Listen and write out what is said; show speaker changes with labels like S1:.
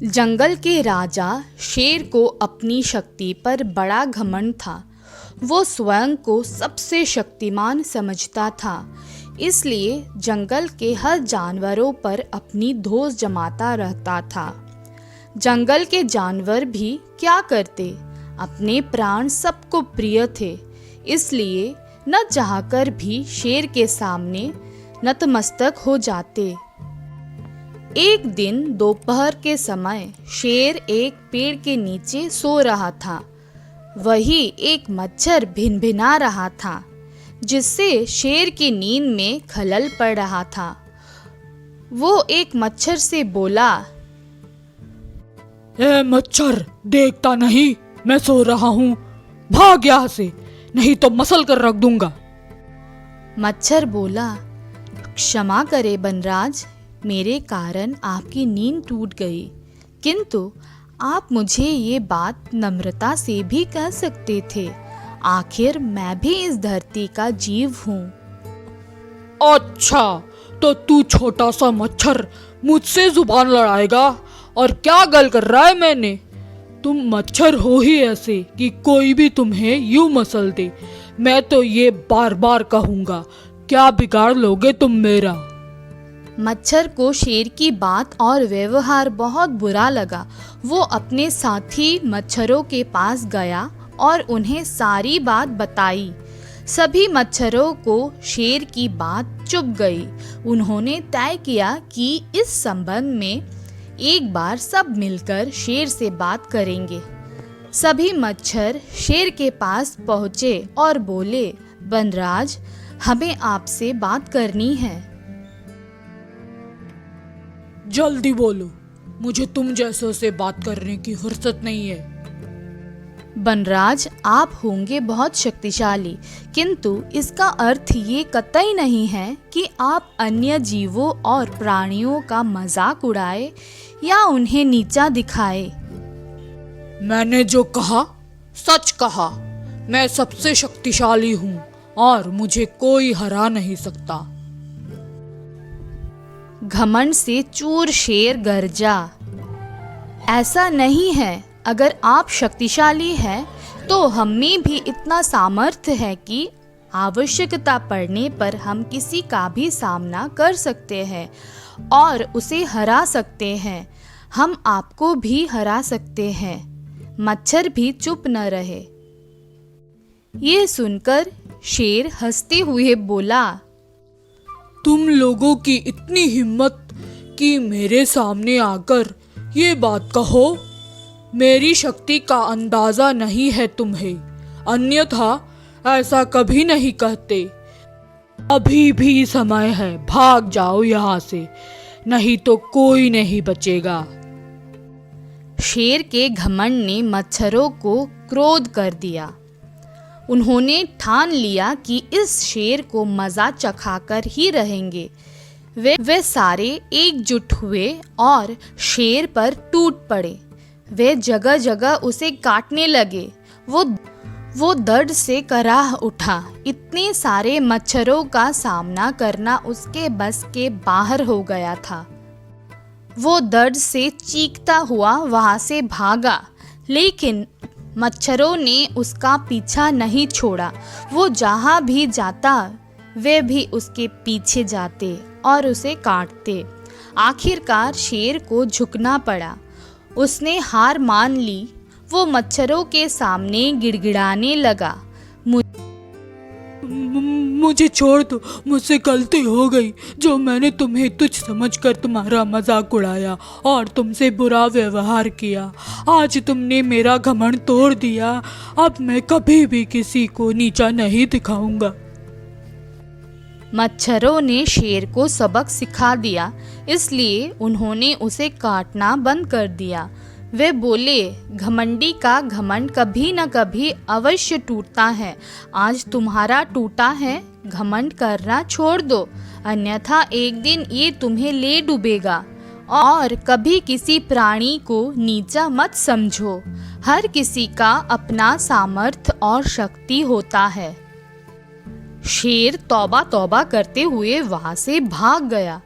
S1: जंगल के राजा शेर को अपनी शक्ति पर बड़ा घमंड था। वो स्वयं को सबसे शक्तिमान समझता था, इसलिए जंगल के हर जानवरों पर अपनी धौंस जमाता रहता था। जंगल के जानवर भी क्या करते, अपने प्राण सबको प्रिय थे, इसलिए न चाहकर भी शेर के सामने नतमस्तक हो जाते। एक दिन दोपहर के समय शेर एक पेड़ के नीचे सो रहा था। वही एक मच्छर भिनभिना रहा था, जिससे शेर की नींद में खलल पड़ रहा था। वो एक मच्छर से बोला,
S2: ए मच्छर, देखता नहीं मैं सो रहा हूँ, भाग यहाँ से, नहीं तो मसल कर रख दूंगा।
S1: मच्छर बोला, क्षमा करे बनराज, मेरे कारण आपकी नींद टूट गई, किंतु आप मुझे ये बात नम्रता से भी कह सकते थे। आखिर मैं भी इस धरती का जीव हूँ।
S2: अच्छा, तो तू छोटा सा मच्छर मुझसे जुबान लड़ाएगा? और क्या गल कर रहा है मैंने? तुम मच्छर हो ही ऐसे कि कोई भी तुम्हें यूं मसल दे। मैं तो ये बार बार कहूँगा, क्या बिगाड़ लोगे तुम मेरा?
S1: मच्छर को शेर की बात और व्यवहार बहुत बुरा लगा। वो अपने साथी मच्छरों के पास गया और उन्हें सारी बात बताई। सभी मच्छरों को शेर की बात चुभ गई। उन्होंने तय किया कि इस संबंध में एक बार सब मिलकर शेर से बात करेंगे। सभी मच्छर शेर के पास पहुँचे और बोले, बनराज, हमें आपसे बात करनी है।
S2: जल्दी बोलो, मुझे तुम जैसों से बात करने की फुर्सत नहीं है।
S1: बनराज, आप होंगे बहुत शक्तिशाली, किंतु इसका अर्थ ये कतई नहीं है कि आप अन्य जीवों और प्राणियों का मजाक उड़ाए या उन्हें नीचा दिखाए।
S2: मैंने जो कहा सच कहा। मैं सबसे शक्तिशाली हूँ और मुझे कोई हरा नहीं सकता।
S1: घमंड से चूर शेर गरजा। ऐसा नहीं है, अगर आप शक्तिशाली हैं तो हम में भी इतना सामर्थ्य है कि आवश्यकता पड़ने पर हम किसी का भी सामना कर सकते हैं और उसे हरा सकते हैं। हम आपको भी हरा सकते हैं। मच्छर भी चुप न रहे। ये सुनकर शेर हंसते हुए बोला,
S2: तुम लोगों की इतनी हिम्मत कि मेरे सामने आकर ये बात कहो? मेरी शक्ति का अंदाजा नहीं है तुम्हें, अन्यथा ऐसा कभी नहीं कहते। अभी भी समय है, भाग जाओ यहाँ से, नहीं तो कोई नहीं बचेगा।
S1: शेर के घमंड ने मच्छरों को क्रोध कर दिया। उन्होंने ठान लिया कि इस शेर को मज़ा चखाकर ही रहेंगे। वे सारे एकजुट हुए और शेर पर टूट पड़े। वे जगह जगह उसे काटने लगे। वो दर्द से कराह उठा। इतने सारे मच्छरों का सामना करना उसके बस के बाहर हो गया था। वो दर्द से चीखता हुआ वहाँ से भागा, लेकिन मच्छरों ने उसका पीछा नहीं छोड़ा। वो जहाँ भी जाता वे भी उसके पीछे जाते और उसे काटते। आखिरकार शेर को झुकना पड़ा। उसने हार मान ली। वो मच्छरों के सामने गिड़गिड़ाने लगा,
S2: मुझे छोड़ दो, मुझसे गलती हो गई। जो मैंने तुम्हें तुच्छ समझकर तुम्हारा मजाक उड़ाया और तुमसे बुरा व्यवहार किया। आज तुमने मेरा घमंड तोड़ दिया। अब मैं कभी भी किसी को नीचा नहीं दिखाऊंगा।
S1: मच्छरों ने शेर को सबक सिखा दिया, इसलिए उन्होंने उसे काटना बंद कर दिया। वे बोले, घमंडी का घमंड कभी न कभी अवश्य टूटता है। आज तुम्हारा टूटा है, घमंड करना छोड़ दो, अन्यथा एक दिन ये तुम्हें ले डूबेगा। और कभी किसी प्राणी को नीचा मत समझो। हर किसी का अपना सामर्थ्य और शक्ति होता है। शेर तौबा तौबा करते हुए वहां से भाग गया।